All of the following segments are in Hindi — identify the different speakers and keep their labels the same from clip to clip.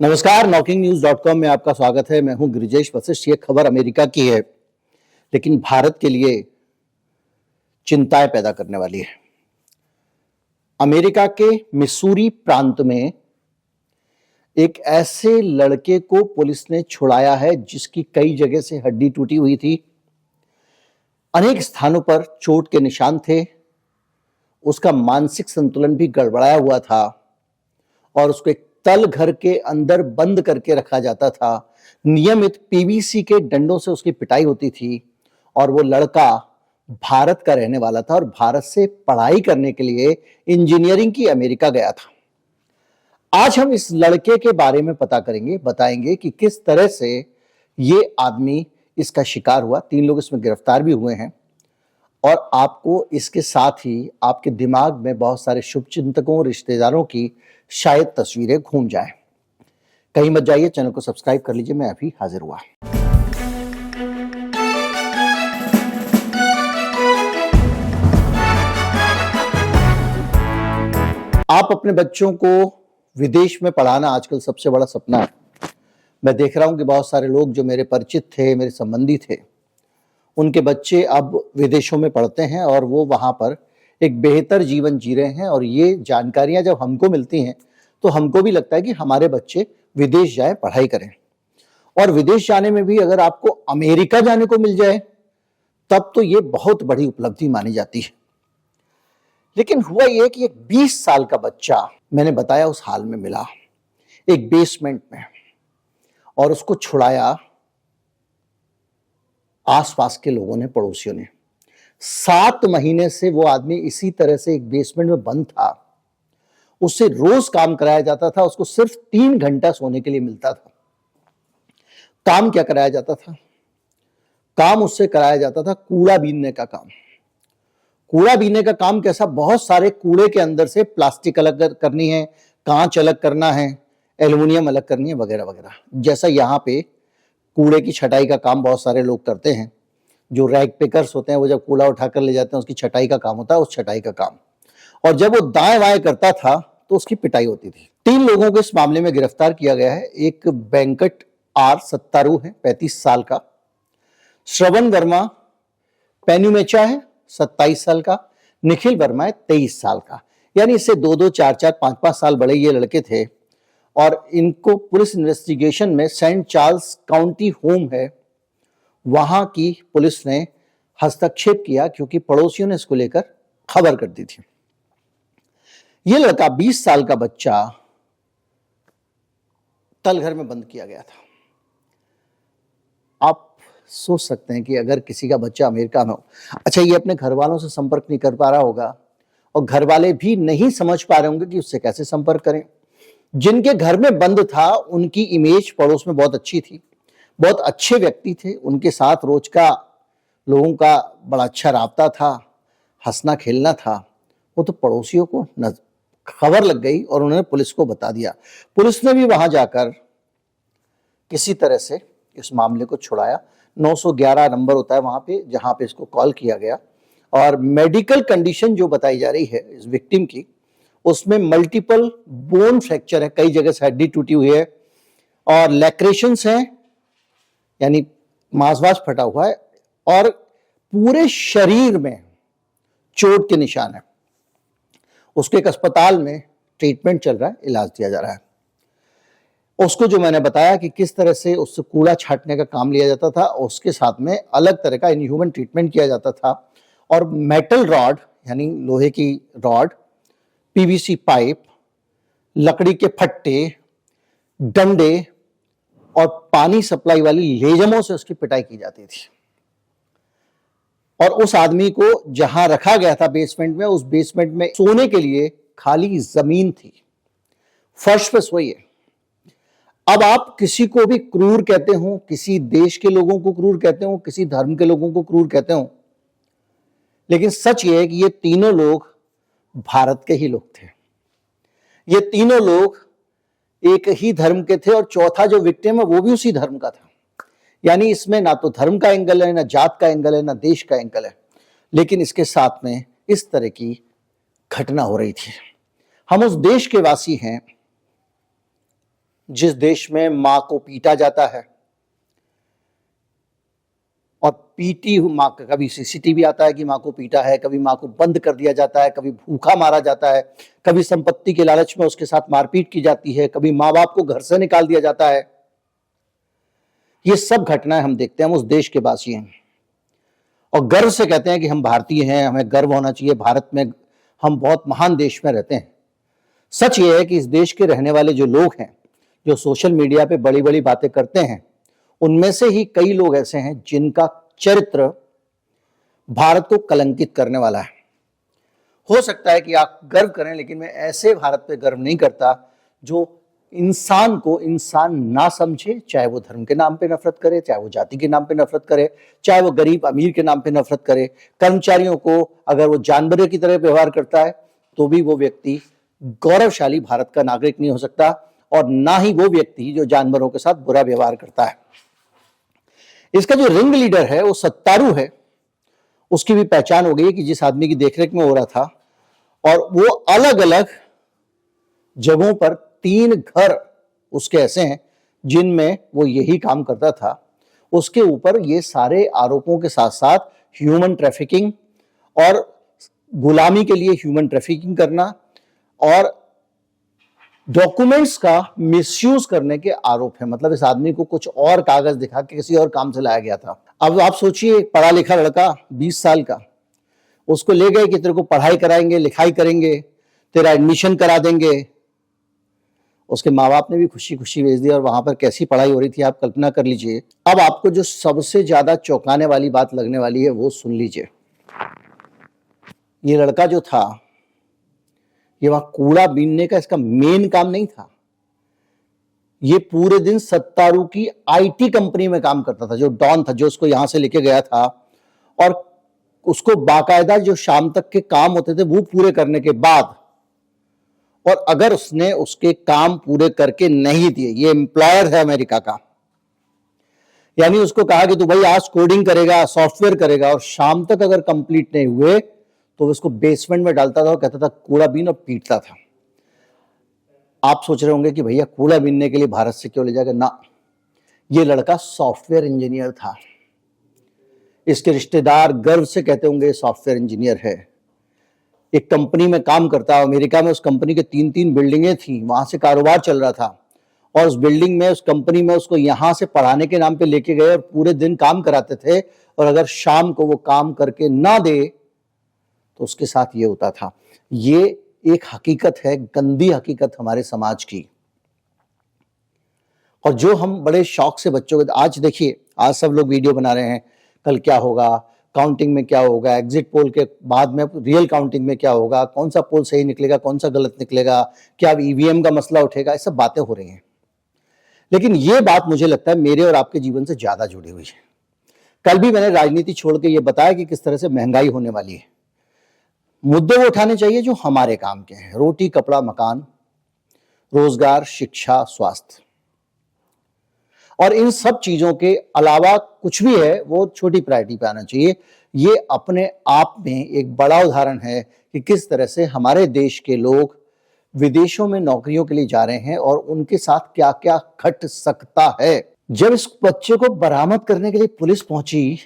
Speaker 1: नमस्कार, नॉकिंगन्यूज.com में आपका स्वागत है। मैं हूं गिरिजेश वशिष्ठ। ये खबर अमेरिका की है, लेकिन भारत के लिए चिंताएं पैदा करने वाली है। अमेरिका के मिसूरी प्रांत में एक ऐसे लड़के को पुलिस ने छुड़ाया है जिसकी कई जगह से हड्डी टूटी हुई थी, अनेक स्थानों पर चोट के निशान थे, उसका मानसिक संतुलन भी गड़बड़ाया हुआ था और उसको एक तल घर के अंदर बंद करके रखा जाता था। नियमित पीवीसी के डंडों से उसकी पिटाई होती थी और वो लड़का भारत का रहने वाला था और भारत से पढ़ाई करने के लिए इंजीनियरिंग की अमेरिका गया था। आज हम इस लड़के के बारे में पता करेंगे, बताएंगे कि किस तरह से ये आदमी इसका शिकार हुआ। 3 लोग इसमें गिरफ्तार भी हुए हैं और आपको इसके साथ ही आपके दिमाग में बहुत सारे शुभचिंतकों, रिश्तेदारों की शायद तस्वीरें घूम जाएं। कहीं मत जाइए, चैनल को सब्सक्राइब कर लीजिए। मैं अभी हाजिर हुआ। आप अपने बच्चों को विदेश में पढ़ाना आजकल सबसे बड़ा सपना है। मैं देख रहा हूं कि बहुत सारे लोग जो मेरे परिचित थे, मेरे संबंधी थे, उनके बच्चे अब विदेशों में पढ़ते हैं और वो वहां पर एक बेहतर जीवन जी रहे हैं। और ये जानकारियां जब हमको मिलती हैं तो हमको भी लगता है कि हमारे बच्चे विदेश जाएं, पढ़ाई करें। और विदेश जाने में भी अगर आपको अमेरिका जाने को मिल जाए तब तो ये बहुत बड़ी उपलब्धि मानी जाती है। लेकिन हुआ ये कि एक 20 साल का बच्चा, मैंने बताया, उस हाल में मिला एक बेसमेंट में और उसको छुड़ाया आसपास के लोगों ने, पड़ोसियों ने। 7 महीने से वो आदमी इसी तरह से एक बेसमेंट में बंद था। उससे रोज काम कराया जाता था, उसको सिर्फ 3 घंटा सोने के लिए मिलता था। काम क्या कराया जाता था? काम उससे कराया जाता था कूड़ा बीनने का काम। कूड़ा बीनने का काम कैसा? बहुत सारे कूड़े के अंदर से प्लास्टिक अलग करनी है, कांच अलग करना है, एल्युमिनियम अलग करनी है, वगैरह वगैरह। जैसा यहाँ पे कूड़े की छटाई का काम बहुत सारे लोग करते हैं। जो रैग पिकर्स होते हैं वो जब कूड़ा उठाकर ले जाते हैं, उसकी छटाई का काम होता है, उस छटाई का काम। और जब वो दाएं बाएं करता था तो उसकी पिटाई होती थी। 3 लोगों को इस मामले में गिरफ्तार किया गया है। एक वेंकट आर सत्तारू है, 35 साल का। श्रवण वर्मा पेनुमेचा है, 27 साल का। निखिल वर्मा है, 23 साल का। यानी इससे 2-2, 4-4, 5-5 साल बड़े ये लड़के थे। और इनको पुलिस इन्वेस्टिगेशन में सेंट चार्ल्स काउंटी होम है, वहां की पुलिस ने हस्तक्षेप किया क्योंकि पड़ोसियों ने इसको लेकर खबर कर दी थी। यह लड़का 20 साल का बच्चा तलघर में बंद किया गया था। आप सोच सकते हैं कि अगर किसी का बच्चा अमेरिका में हो, अच्छा, ये अपने घर वालों से संपर्क नहीं कर पा रहा होगा और घर वाले भी नहीं समझ पा रहे होंगे कि उससे कैसे संपर्क करें। जिनके घर में बंद था उनकी इमेज पड़ोस में बहुत अच्छी थी, बहुत अच्छे व्यक्ति थे, उनके साथ रोज का लोगों का बड़ा अच्छा राब्ता था, हंसना खेलना था। वो तो पड़ोसियों को खबर लग गई और उन्होंने पुलिस को बता दिया। पुलिस ने भी वहां जाकर किसी तरह से इस मामले को छुड़ाया। 911 नंबर होता है वहां पे, जहां पे इसको कॉल किया गया। और मेडिकल कंडीशन जो बताई जा रही है इस विक्टिम की, उसमें मल्टीपल बोन फ्रैक्चर है, कई जगह से हड्डी टूटी हुई है और लैक्रेशंस हैं, यानी मांस फटा हुआ है और पूरे शरीर में चोट के निशान है। उसके एक अस्पताल में ट्रीटमेंट चल रहा है, इलाज दिया जा रहा है। उसको जो मैंने बताया कि किस तरह से उससे कूड़ा छांटने का काम लिया जाता था, उसके साथ में अलग तरह का इनह्यूमन ट्रीटमेंट किया जाता था। और मेटल रॉड, यानी लोहे की रॉड, पीवीसी पाइप, लकड़ी के फट्टे, डंडे और पानी सप्लाई वाली लेजमों से उसकी पिटाई की जाती थी। और उस आदमी को जहां रखा गया था बेसमेंट में, उस बेसमेंट में सोने के लिए खाली जमीन थी, फर्श पे सोइए। अब आप किसी को भी क्रूर कहते हो, किसी देश के लोगों को क्रूर कहते हो, किसी धर्म के लोगों को क्रूर कहते हो, लेकिन सच ये है कि ये तीनों लोग भारत के ही लोग थे। ये तीनों लोग एक ही धर्म के थे और चौथा जो विक्टिम है वो भी उसी धर्म का था। यानी इसमें ना तो धर्म का एंगल है, ना जात का एंगल है, ना देश का एंगल है, लेकिन इसके साथ में इस तरह की घटना हो रही थी। हम उस देश के वासी हैं जिस देश में मां को पीटा जाता है और पीटी मां का कभी सीसीटीवी आता है कि मां को पीटा है, कभी मां को बंद कर दिया जाता है, कभी भूखा मारा जाता है, कभी संपत्ति के लालच में उसके साथ मारपीट की जाती है, कभी मां बाप को घर से निकाल दिया जाता है। ये सब घटनाएं हम देखते हैं, हम उस देश के वासी हैं और गर्व से कहते हैं कि हम भारतीय हैं, हमें गर्व होना चाहिए, भारत में हम बहुत महान देश में रहते हैं। सच ये है कि इस देश के रहने वाले जो लोग हैं, जो सोशल मीडिया पे बड़ी बड़ी बातें करते हैं, उनमें से ही कई लोग ऐसे हैं जिनका चरित्र भारत को कलंकित करने वाला है। हो सकता है कि आप गर्व करें, लेकिन मैं ऐसे भारत पे गर्व नहीं करता जो इंसान को इंसान ना समझे, चाहे वो धर्म के नाम पे नफरत करे, चाहे वो जाति के नाम पे नफरत करे, चाहे वो गरीब अमीर के नाम पे नफरत करे। कर्मचारियों को अगर वो जानवरों की तरह व्यवहार करता है तो भी वो व्यक्ति गौरवशाली भारत का नागरिक नहीं हो सकता, और ना ही वो व्यक्ति जो जानवरों के साथ बुरा व्यवहार करता है। इसका जो रिंग लीडर है वो सत्तारू है, उसकी भी पहचान हो गई है कि जिस आदमी की देखरेख में हो रहा था, और वो अलग अलग जगहों पर 3 घर उसके ऐसे हैं जिनमें वो यही काम करता था। उसके ऊपर ये सारे आरोपों के साथ साथ ह्यूमन ट्रैफिकिंग और गुलामी के लिए ह्यूमन ट्रैफिकिंग करना और डॉक्यूमेंट्स का मिसयूज करने के आरोप है। मतलब इस आदमी को कुछ और कागज दिखा के किसी और काम से लाया गया था। अब आप सोचिए, पढ़ा लिखा लड़का 20 साल का, उसको ले गए कि तेरे को पढ़ाई कराएंगे, लिखाई करेंगे, तेरा एडमिशन करा देंगे। उसके माँ बाप ने भी खुशी खुशी भेज दिया और वहां पर कैसी पढ़ाई हो रही थी आप कल्पना कर लीजिए। अब आपको जो सबसे ज्यादा चौंकाने वाली बात लगने वाली है वो सुन लीजिए। ये लड़का जो था, ये वहां कूड़ा बीनने का इसका मेन काम नहीं था। ये पूरे दिन सत्तारू की आईटी कंपनी में काम करता था, जो डॉन था, जो उसको यहां से लेके गया था, और उसको बाकायदा जो शाम तक के काम होते थे वो पूरे करने के बाद, और अगर उसने उसके काम पूरे करके नहीं दिए, ये एम्प्लॉयर है अमेरिका का, यानी उसको कहा कि तू भाई आज कोडिंग करेगा, सॉफ्टवेयर करेगा, और शाम तक अगर कंप्लीट नहीं हुए तो उसको बेसमेंट में डालता था और कहता था कूड़ा बीन, और पीटता था। आप सोच रहे होंगे कि भैया कूड़ा बीनने के लिए भारत से क्यों ले जाएगा? ना, ये लड़का सॉफ्टवेयर इंजीनियर था। इसके रिश्तेदार गर्व से कहते होंगे सॉफ्टवेयर इंजीनियर है। एक कंपनी में काम करता है अमेरिका में, उस कंपनी के 3-3 बिल्डिंगें थी, वहां से कारोबार चल रहा था, और उस बिल्डिंग में, उस कंपनी में उसको यहां से पढ़ाने के नाम पे लेके गए और पूरे दिन काम कराते थे, और अगर शाम को वो काम करके ना दे तो उसके साथ ये होता था। ये एक हकीकत है, गंदी हकीकत हमारे समाज की, और जो हम बड़े शौक से बच्चों को, आज देखिए, आज सब लोग वीडियो बना रहे हैं, कल क्या होगा, काउंटिंग में क्या होगा, एग्जिट पोल के बाद में रियल काउंटिंग में क्या होगा, कौन सा पोल सही निकलेगा, कौन सा गलत निकलेगा, क्या ईवीएम का मसला उठेगा, ये सब बातें हो रही हैं। लेकिन ये बात मुझे लगता है मेरे और आपके जीवन से ज्यादा जुड़ी हुई है। कल भी मैंने राजनीति छोड़ के ये बताया कि किस तरह से महंगाई होने वाली है। मुद्दे वो उठाने चाहिए जो हमारे काम के हैं, रोटी, कपड़ा, मकान, रोजगार, शिक्षा, स्वास्थ्य, और इन सब चीजों के अलावा कुछ भी है वो छोटी प्रायोरिटी पे आना चाहिए। ये अपने आप में एक बड़ा उदाहरण है कि किस तरह से हमारे देश के लोग विदेशों में नौकरियों के लिए जा रहे हैं और उनके साथ क्या क्या घट सकता है। जब इस बच्चे को बरामद करने के लिए पुलिस पहुंची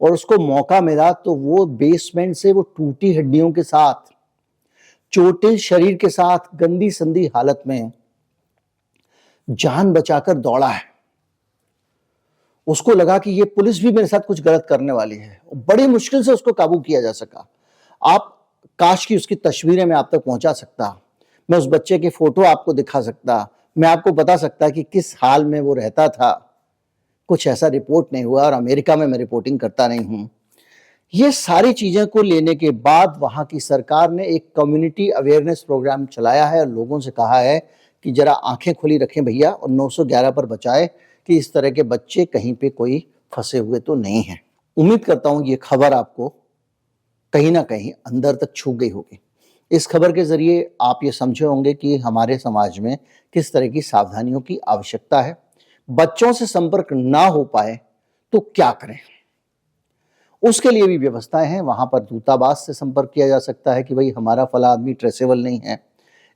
Speaker 1: और उसको मौका मिला, तो वो बेसमेंट से वो टूटी हड्डियों के साथ, चोटिल शरीर के साथ, गंदी संदी हालत में जान बचाकर दौड़ा है। उसको लगा कि ये पुलिस भी मेरे साथ कुछ गलत करने वाली है। बड़ी मुश्किल से उसको काबू किया जा सका। आप काश की उसकी तस्वीरें मैं आप तक पहुंचा सकता, मैं उस बच्चे के फोटो आपको दिखा सकता, मैं आपको बता सकता कि किस हाल में वो रहता था। कुछ ऐसा रिपोर्ट नहीं हुआ, और अमेरिका में मैं रिपोर्टिंग करता नहीं हूं। ये सारी चीजें को लेने के बाद वहां की सरकार ने एक कम्युनिटी अवेयरनेस प्रोग्राम चलाया है और लोगों से कहा है कि जरा आंखें खुली रखें भैया, और 911 पर बचाए कि इस तरह के बच्चे कहीं पे कोई फंसे हुए तो नहीं है। उम्मीद करता हूं ये खबर आपको कहीं ना कहीं अंदर तक छू गई होगी। इस खबर के जरिए आप ये समझे होंगे कि हमारे समाज में किस तरह की सावधानियों की आवश्यकता है। बच्चों से संपर्क ना हो पाए तो क्या करें, उसके लिए भी व्यवस्थाएं हैं। वहां पर दूतावास से संपर्क किया जा सकता है कि भाई हमारा फला आदमी ट्रेसेबल नहीं है,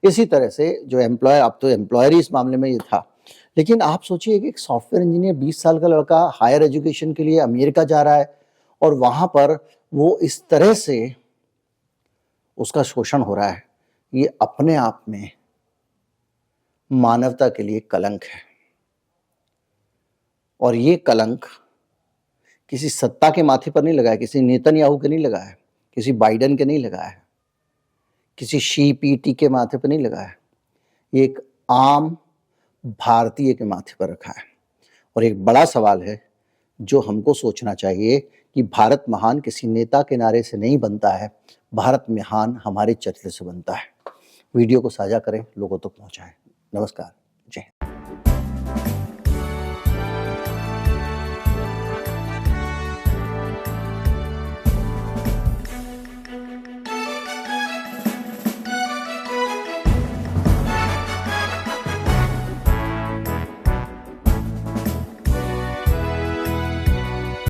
Speaker 1: इसी तरह से जो एम्प्लॉयर, अब तो एम्प्लॉयर ही इस मामले में ये था, लेकिन आप सोचिए कि एक सॉफ्टवेयर इंजीनियर 20 साल का लड़का हायर एजुकेशन के लिए अमेरिका जा रहा है और वहां पर वो इस तरह से उसका शोषण हो रहा है। ये अपने आप में मानवता के लिए कलंक है और ये कलंक किसी सत्ता के माथे पर नहीं लगा है, किसी नेतन्याहू के नहीं लगा है, किसी बाइडेन के नहीं लगा है, किसी शी पीटी के माथे पर नहीं लगा है। ये एक आम भारतीय के माथे पर रखा है और एक बड़ा सवाल है जो हमको सोचना चाहिए कि भारत महान किसी नेता के नारे से नहीं बनता है, भारत महान हमारे चरित्र से बनता है। वीडियो को साझा करें, लोगों तक पहुंचाएं। नमस्कार, जय हिंद।